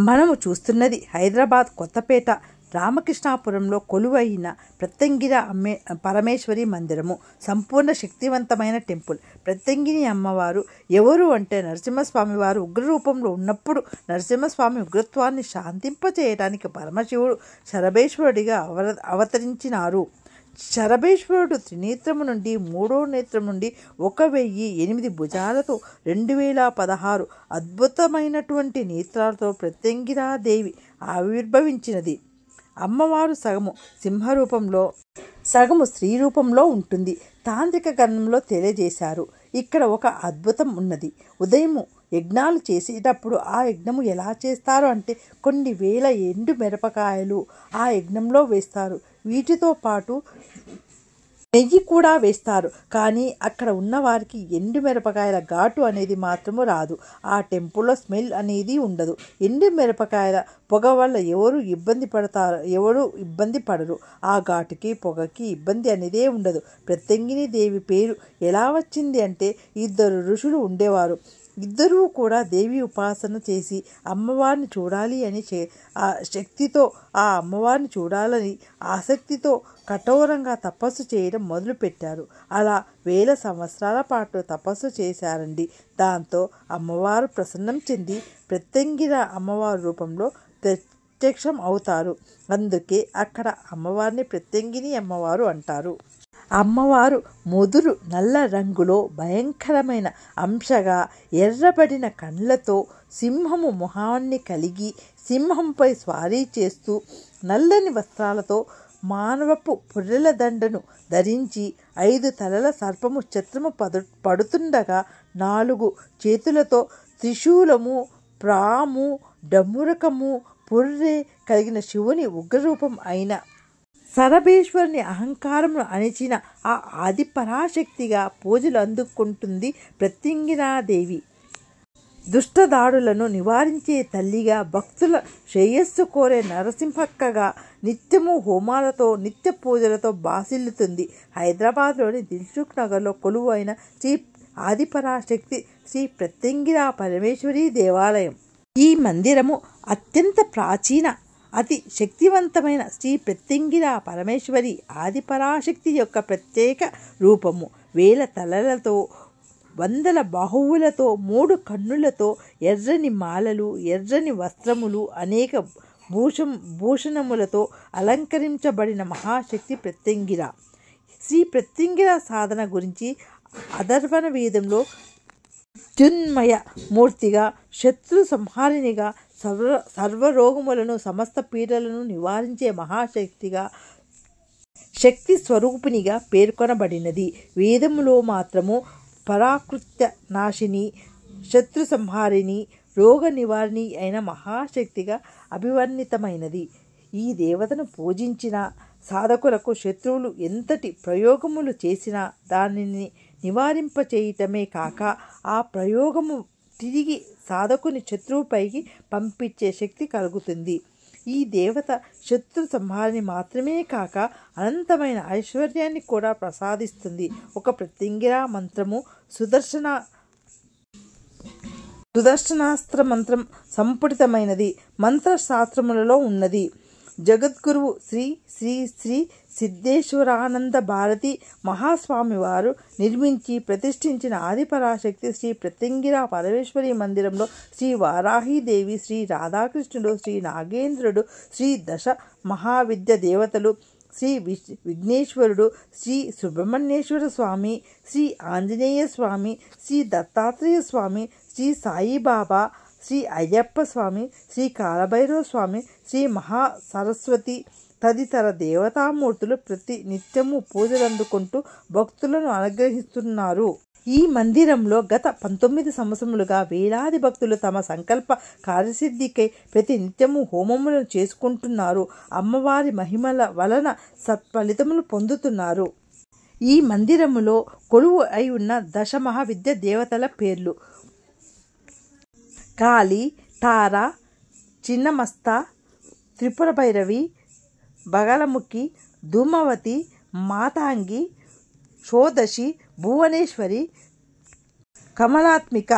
మనము చూస్తున్నది హైదరాబాద్ కొత్తపేట రామకృష్ణాపురంలో కొలువైన ప్రత్యంగిర పరమేశ్వరి మందిరము. సంపూర్ణ శక్తివంతమైన టెంపుల్. ప్రత్యంగిని అమ్మవారు ఎవరు అంటే నరసింహస్వామి వారు ఉగ్రరూపంలో ఉన్నప్పుడు నరసింహస్వామి ఉగ్రత్వాన్ని శాంతింపచేయడానికి పరమశివుడు శరభేశ్వరుడిగా అవతరించినారు. శరభేశ్వరుడు త్రినేత్రము నుండి మూడో నేత్రం నుండి 1008 భుజాలతో 2016 అద్భుతమైనటువంటి నేత్రాలతో ప్రత్యంగిరాదేవి ఆవిర్భవించినది. అమ్మవారు సగము సింహరూపంలో సగము స్త్రీ రూపంలో ఉంటుంది. తాంత్రిక గణంలో తెలియజేశారు. ఇక్కడ ఒక అద్భుతం ఉన్నది. ఉదయము యజ్ఞాలు చేసేటప్పుడు ఆ యజ్ఞము ఎలా చేస్తారు అంటే కొన్ని వేల ఎండు మిరపకాయలు ఆ యజ్ఞంలో వేస్తారు. వీటితో పాటు నెయ్యి కూడా వేస్తారు. కానీ అక్కడ ఉన్న వారికి ఎండు మిరపకాయల ఘాటు అనేది మాత్రము రాదు. ఆ టెంపుల్లో స్మెల్ అనేది ఉండదు. ఎండు మిరపకాయల పొగ వల్ల ఎవరు ఇబ్బంది పడరు. ఆ ఘాటుకి పొగకి ఇబ్బంది అనేదే ఉండదు. ప్రత్యంగిని దేవి పేరు ఎలా వచ్చింది అంటే 2 ఋషులు ఉండేవారు. ఇద్దరూ కూడా దేవి ఉపాసన చేసి అమ్మవారిని చూడాలి అని ఆ శక్తితో ఆ అమ్మవారిని చూడాలని ఆసక్తితో కఠోరంగా తపస్సు చేయడం మొదలుపెట్టారు. అలా 1000 సంవత్సరాల పాటు తపస్సు చేశారండి. దాంతో అమ్మవారు ప్రసన్నం చెంది ప్రత్యంగిర అమ్మవారి రూపంలో ప్రత్యక్షం అవుతారు. అందుకే అక్కడ అమ్మవారిని ప్రత్యంగిని అమ్మవారు అంటారు. అమ్మవారు ముదురు నల్ల రంగులో భయంకరమైన అంశగా ఎర్రబడిన కండ్లతో సింహము మొహాన్ని కలిగి సింహంపై స్వారీ చేస్తూ నల్లని వస్త్రాలతో మానవపు పుర్రెల దండను ధరించి 5 తలల సర్పము ఛత్రము పడుతుండగా 4 చేతులతో త్రిశూలము ప్రాము డమ్మురకము పుర్రె కలిగిన శివుని ఉగ్రరూపం అయిన శరభేశ్వరుని అహంకారమును అణిచిన ఆ ఆది పరాశక్తిగా పూజలు అందుకుంటుంది ప్రత్యంగిరాదేవి. దుష్టదాడులను నివారించే తల్లిగా, భక్తుల శ్రేయస్సు కోరే నరసింహక్కగా నిత్యము హోమాలతో నిత్య పూజలతో బాసిల్లుతుంది. హైదరాబాద్లోని దిల్సుఖ్ నగర్లో కొలువైన శ్రీ ఆదిపరాశక్తి శ్రీ ప్రత్యంగిరా పరమేశ్వరి దేవాలయం. ఈ మందిరము అత్యంత ప్రాచీన అతి శక్తివంతమైన శ్రీ ప్రత్యంగిరా పరమేశ్వరి ఆదిపరాశక్తి యొక్క ప్రత్యేక రూపము. 1000 తలలతో 100 బాహువులతో 3 కన్నులతో ఎర్రని మాలలు ఎర్రని వస్త్రములు అనేక భూషణములతో అలంకరించబడిన మహాశక్తి ప్రత్యంగిర. శ్రీ ప్రత్యంగిర సాధన గురించి అథర్వణ వేదంలో మృత్యుంజయ మూర్తిగా, శత్రు సంహారినిగా, సర్వరోగములను సమస్త పీడలను నివారించే మహాశక్తిగా, శక్తి స్వరూపిణిగా పేర్కొనబడినది. వేదములో మాత్రము పరాకృత్య నాశిని, శత్రు సంహారిణి, రోగ నివారిణి అయిన మహాశక్తిగా అభివర్ణితమైనది. ఈ దేవతను పూజించిన సాధకులకు శత్రువులు ఎంతటి ప్రయోగములు చేసినా దానిని నివారింపచేయటమే కాక ఆ ప్రయోగము తిరిగి సాధకుని శత్రువుపైకి పంపించే శక్తి కలుగుతుంది. ఈ దేవత శత్రు సంహారిని మాత్రమే కాక అనంతమైన ఐశ్వర్యాన్ని కూడా ప్రసాదిస్తుంది. ఒక ప్రత్యంగిరా మంత్రము సుదర్శనాస్త్ర మంత్రం సంపుటితమైనది మంత్రశాస్త్రములలో ఉన్నది. జగద్గురువు శ్రీ శ్రీ శ్రీ సిద్ధేశ్వరానంద భారతి మహాస్వామి వారు నిర్మించి ప్రతిష్ఠించిన ఆదిపరాశక్తి శ్రీ ప్రత్యంగిరా పరమేశ్వరి మందిరంలో శ్రీ వారాహీదేవి, శ్రీ రాధాకృష్ణుడు, శ్రీ నాగేంద్రుడు, శ్రీ దశ మహావిద్య దేవతలు, శ్రీ విఘ్నేశ్వరుడు, శ్రీ సుబ్రహ్మణ్యేశ్వర స్వామి, శ్రీ ఆంజనేయ స్వామి, శ్రీ దత్తాత్రేయ స్వామి, శ్రీ సాయిబాబా, శ్రీ అయ్యప్ప స్వామి, శ్రీ కాలభైరవ స్వామి, శ్రీ మహా సరస్వతి తదితర దేవతామూర్తులు ప్రతి నిత్యము పూజలందుకుంటూ భక్తులను అనుగ్రహిస్తున్నారు. ఈ మందిరంలో గత 19 సంవత్సరములుగా వేలాది భక్తులు తమ సంకల్ప కార్యసిద్ధికై ప్రతి నిత్యము హోమములను చేసుకుంటున్నారు. అమ్మవారి మహిమల వలన సత్ఫలితములు పొందుతున్నారు. ఈ మందిరములో కొలువు అయి ఉన్న 10 మహావిద్య దేవతల పేర్లు: కాళీ, తార, చిన్నమస్త, త్రిపుర భైరవి, బగలముఖి, ధూమవతి, మాతాంగి, షోడశి, భువనేశ్వరి, కమలాత్మిక.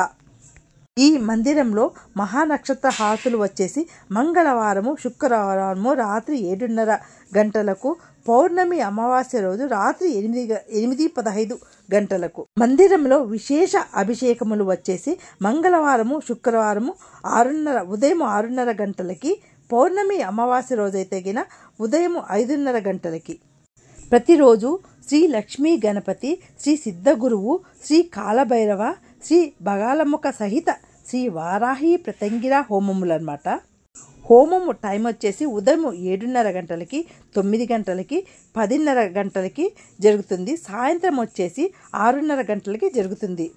ఈ మందిరంలో మహానక్షత్ర హారతులు వచ్చేసి మంగళవారము, శుక్రవారము రాత్రి 7:30 గంటలకు, పౌర్ణమి అమావాస్య రోజు రాత్రి 8:15 గంటలకు. మందిరంలో విశేష అభిషేకములు వచ్చేసి మంగళవారము, శుక్రవారము ఉదయం 6:30 గంటలకి, పౌర్ణమి అమావాస్య రోజైతే గిన ఉదయం 5:30 గంటలకి. ప్రతిరోజు శ్రీ లక్ష్మీ గణపతి, శ్రీ సిద్ధగురువు, శ్రీ కాలభైరవ, శ్రీ బగాలముఖ సహిత శ్రీ వారాహి ప్రత్యంగిర హోమములు అన్నమాట. హోమము టైం వచ్చేసి ఉదయం 7:30 గంటలకి, 9 గంటలకి, 10:30 గంటలకి జరుగుతుంది. సాయంత్రం వచ్చేసి 6:30 గంటలకి జరుగుతుంది.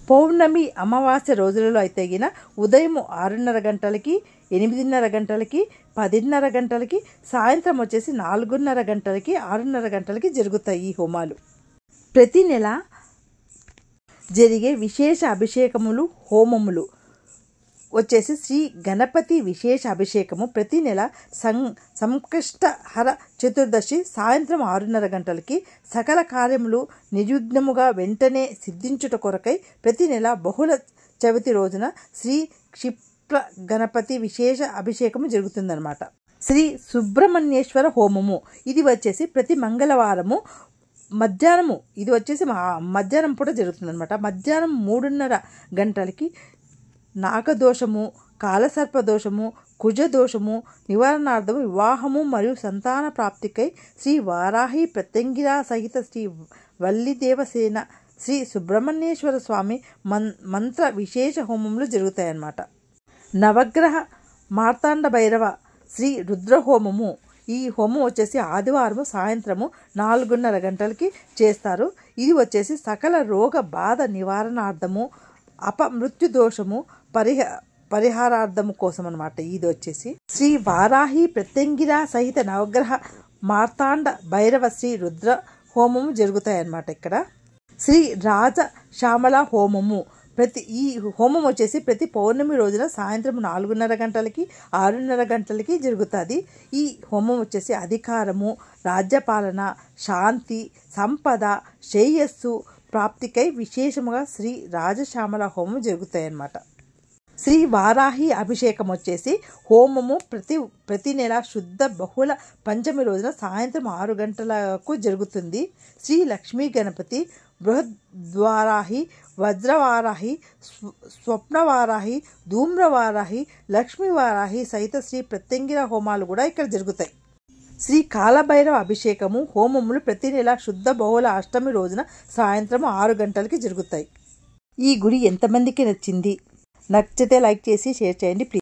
పౌర్ణమి అమావాస్య రోజులలో అయితే గిన ఉదయం 6:30 గంటలకి, 8:30 గంటలకి, 10:30 గంటలకి, సాయంత్రం వచ్చేసి 4:30 గంటలకి, 6:30 గంటలకి జరుగుతాయి ఈ హోమాలు. ప్రతి నెల జరిగే విశేష అభిషేకములు, హోమములు వచ్చేసి శ్రీ గణపతి విశేష అభిషేకము ప్రతి నెల సంకష్టహర చతుర్దశి సాయంత్రం 6:30 గంటలకి, సకల కార్యములు నిర్విఘ్నముగా వెంటనే సిద్ధించుట కొరకై ప్రతి నెల బహుళ చవితి రోజున శ్రీ క్షిప్ర గణపతి విశేష అభిషేకము జరుగుతుందన్నమాట. శ్రీ సుబ్రహ్మణ్యేశ్వర హోమము ఇది వచ్చేసి ప్రతి మంగళవారము మధ్యాహ్నము, ఇది వచ్చేసి మధ్యాహ్నం పూట జరుగుతుందన్నమాట. మధ్యాహ్నం 3:30 గంటలకి నాగదోషము, కాలసర్పదోషము, కుజదోషము నివారణార్థము, వివాహము మరియు సంతాన ప్రాప్తికై శ్రీ వారాహి ప్రత్యంగిర సహిత శ్రీ వల్లిదేవసేన శ్రీ సుబ్రహ్మణ్యేశ్వర స్వామి మంత్ర విశేష హోమములు జరుగుతాయన్నమాట. నవగ్రహ మార్తాండ భైరవ శ్రీ రుద్రహోమము, ఈ హోమం వచ్చేసి ఆదివారం సాయంత్రము 4:30 గంటలకి చేస్తారు. ఇది వచ్చేసి సకల రోగ బాధ నివారణార్థము, అపమృత్యు దోషము పరిహారార్థము కోసం అనమాట. ఇది వచ్చేసి శ్రీ వారాహి ప్రత్యంగిర సహిత నవగ్రహ మార్తాండ భైరవ శ్రీ రుద్ర హోమము జరుగుతాయన్నమాట. ఇక్కడ శ్రీ రాజ శ్యామల హోమము ఈ హోమం వచ్చేసి ప్రతి పౌర్ణమి రోజున సాయంత్రం 4:30 గంటలకి, 6:30 గంటలకి జరుగుతుంది. ఈ హోమం వచ్చేసి అధికారము, రాజ్యపాలన, శాంతి, సంపద, శ్రేయస్సు ప్రాప్తికై విశేషముగా శ్రీ రాజశ్యామల హోమం జరుగుతాయి అన్నమాట. శ్రీ వారాహి అభిషేకం వచ్చేసి హోమము ప్రతి నెల శుద్ధ బహుళ పంచమి రోజున సాయంత్రం 6 గంటలకు జరుగుతుంది. శ్రీ లక్ష్మీ గణపతి, బృహద్వారాహి, వజ్రవారాహి, స్వప్నవారాహి, ధూమ్రవారాహి, లక్ష్మీవారాహి సహిత శ్రీ ప్రత్యంగిర హోమాలు కూడా ఇక్కడ జరుగుతాయి. శ్రీ కాలభైరవ అభిషేకము హోమములు ప్రతి నెల శుద్ధ బహుళ అష్టమి రోజున సాయంత్రం 6 గంటలకి జరుగుతాయి. ఈ గుడి ఎంతమందికి నచ్చింది? నచ్చితే లైక్ చేసి షేర్ చేయండి ప్లీజ్.